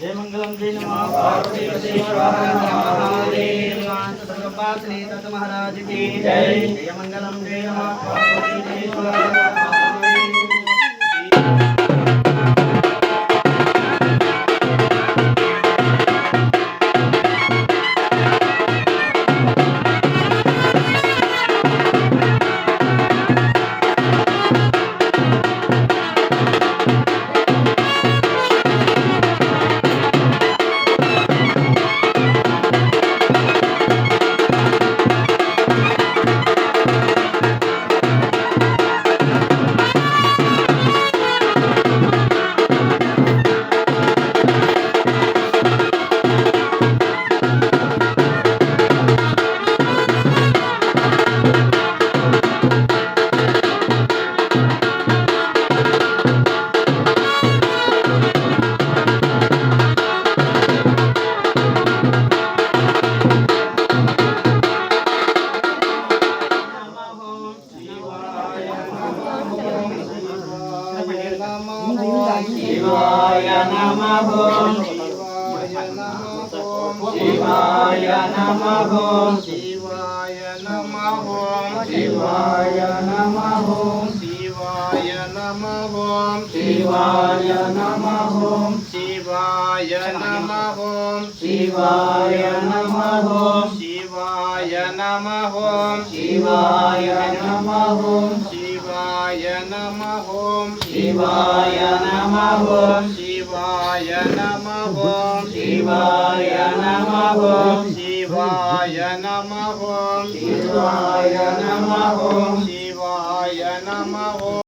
जय मंगलम जय नमः पार्वती पते महादेव दत्त महाराज की जय। जय मंगलम जय नमः पार्वती शिवाय नमः शिवाय नमः शिवाय नमः शिवाय नमः शिवाय नमः शिवाय नमः शिवाय नमः शिवाय नमः शिवाय नमः शिवाय नमः शिवाय नमः शिवाय नमः शिवाय नमः शिवाय नमः शिवाय नमः शिवाय नमः